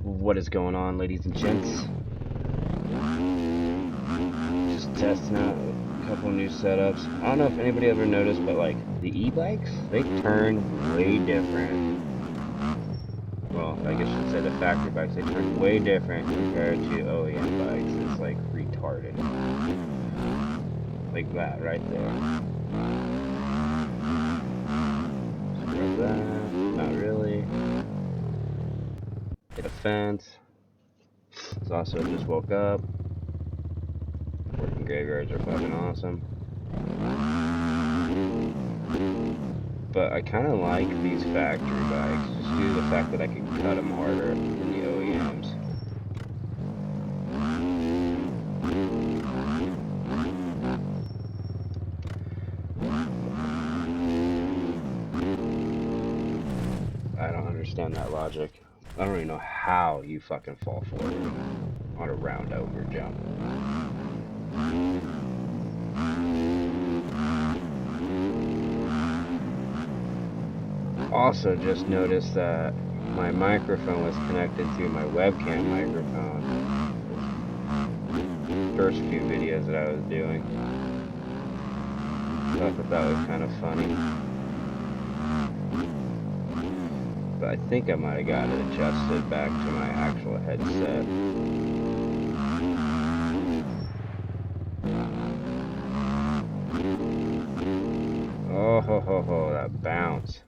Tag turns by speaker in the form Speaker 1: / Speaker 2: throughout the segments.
Speaker 1: What is going on, ladies and gents? Just testing out a couple new setups. I don't know if anybody ever noticed, but like the e-bikes, they turn way different. Well, I guess I should say the factory bikes, they turn way different compared to OEM bikes. It's like retarded. Like that right there. Scrub that. Not really. Hit a fence. It's also just woke up. Working graveyards are fucking awesome. But I kind of like these factory bikes, just due to the fact that I can cut them harder than the OEMs. I don't understand that logic. I don't even know how you fucking fall forward on a round over jump. Also just noticed that my microphone was connected to my webcam microphone. First few videos that I was doing. I thought that was kind of funny. But I think I might have got it adjusted back to my actual headset. Oh ho ho ho, that bounce.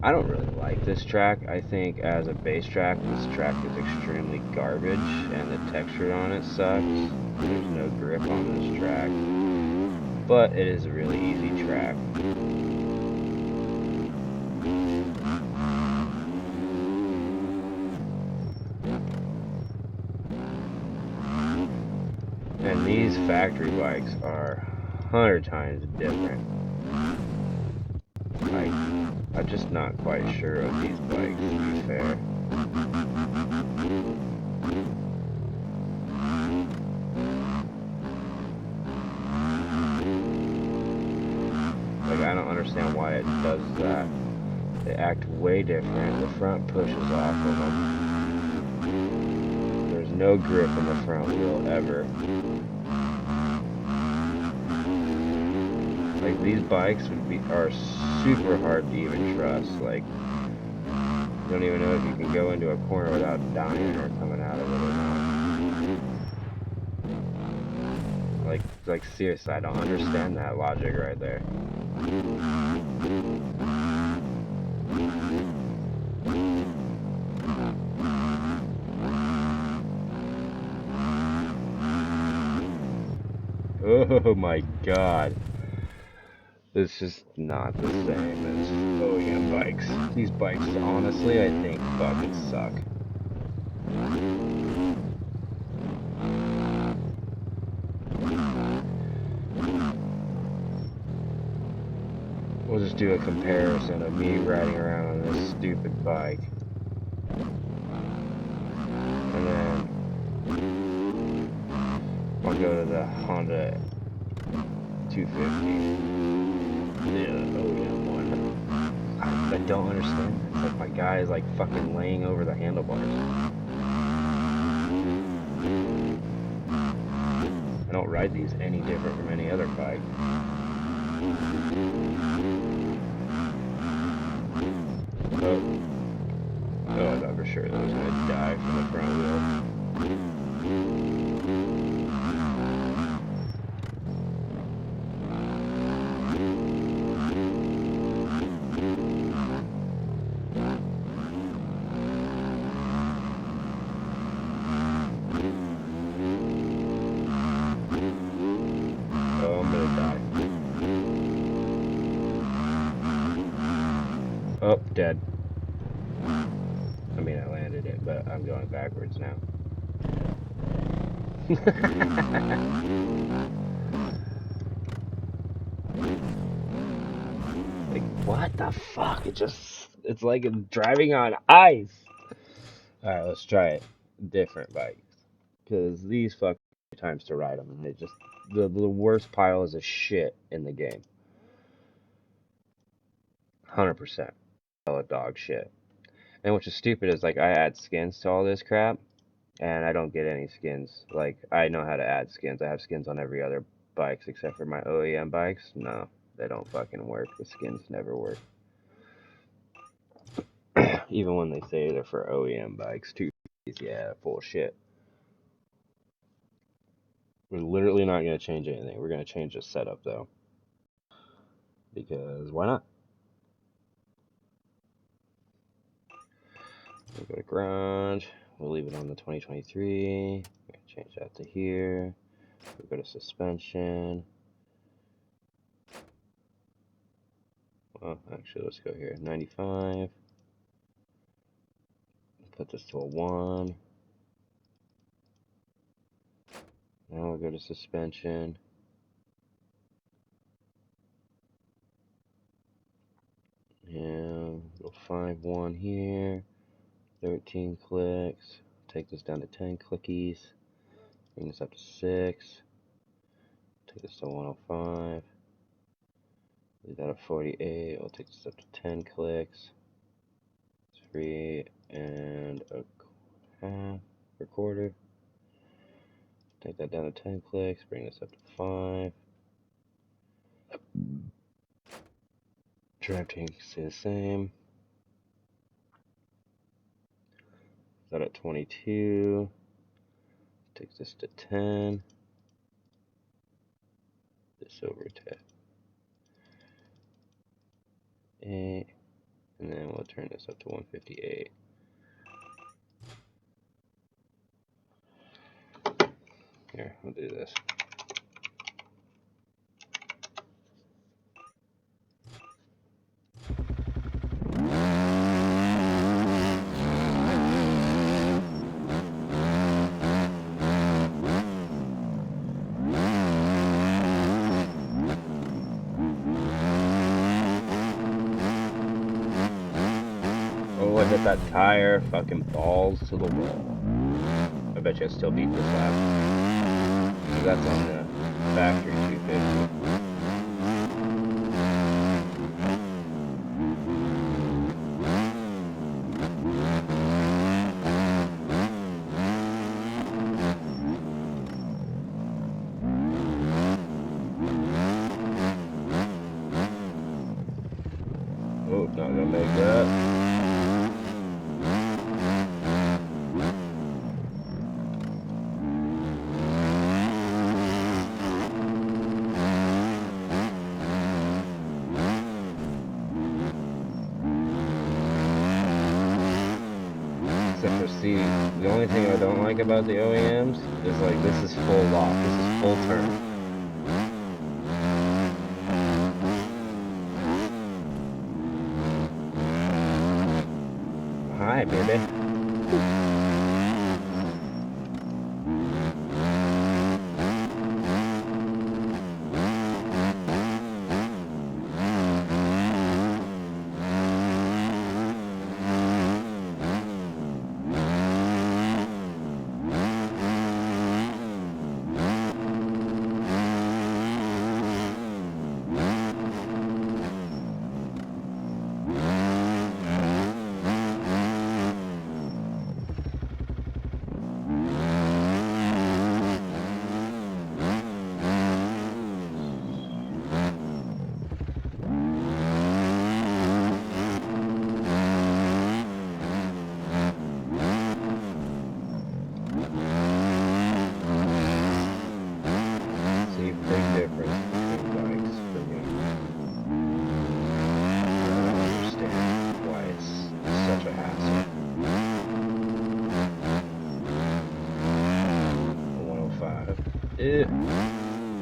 Speaker 1: I don't really like this track. I think as a bass track, this track is extremely garbage and the texture on it sucks. There's no grip on this track. But it is a really easy track. And these factory bikes are 100 times different. I'm just not quite sure of these bikes, to be fair. Like, I don't understand why it does that. They act way different. The front pushes off of them. There's no grip in the front wheel ever. Like, these bikes are super hard to even trust. Like, you don't even know if you can go into a corner without dying or coming out of it or not. Like seriously, I don't understand that logic right there. Oh my god. It's just not the same as OEM bikes. These bikes, honestly, I think fucking suck. We'll just do a comparison of me riding around on this stupid bike. And then I'll go to the Honda 250. The OEM one. I don't understand. It's like my guy is like fucking laying over the handlebars. I don't ride these any different from any other bike. Oh, I thought for sure that was gonna die from the front wheel. Oh, I'm gonna die. Oh, dead. I mean, I landed it, but I'm going backwards now. Like, what the fuck? It's like driving on ice. Alright, let's try it. Different bikes. Because these fuck times to ride them, and they just, the worst piles of shit in the game. 100%. Hella dog shit. And which is stupid is like I add skins to all this crap, and I don't get any skins. Like I know how to add skins. I have skins on every other bikes except for my OEM bikes. No, they don't fucking work. The skins never work. Even when they say they're for OEM bikes, too. Yeah, full of shit. We're literally not going to change anything. We're going to change the setup, though. Because why not? We'll go to garage. We'll leave it on the 2023. We're going to change that to here. We'll go to suspension. Well, actually, let's go here. 95. Put this to a 1. Now we'll go to suspension. And we'll 5-1 here. 13 clicks. Take this down to 10 clickies. Bring this up to 6. Take this to 105. Leave that at 48. I'll take this up to 10 clicks. 3 and a half per quarter. Take that down to 10 clicks. Bring this up to 5. Drive tank stay the same. That at 22. Take this to 10. This over to 8. And then we'll turn this up to 158. Here, we'll do this. Oh, I hit that tire, fucking balls to the wall. I bet you I still beat this lap. That's on the factory 250. Oh, not gonna make that. Except for see, the only thing I don't like about the OEMs is like this is full lock, this is full turn. Hi, baby.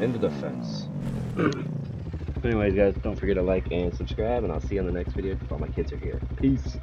Speaker 1: Into the fence. Anyways, guys, don't forget to like and subscribe, and I'll see you on the next video because all my kids are here. Peace.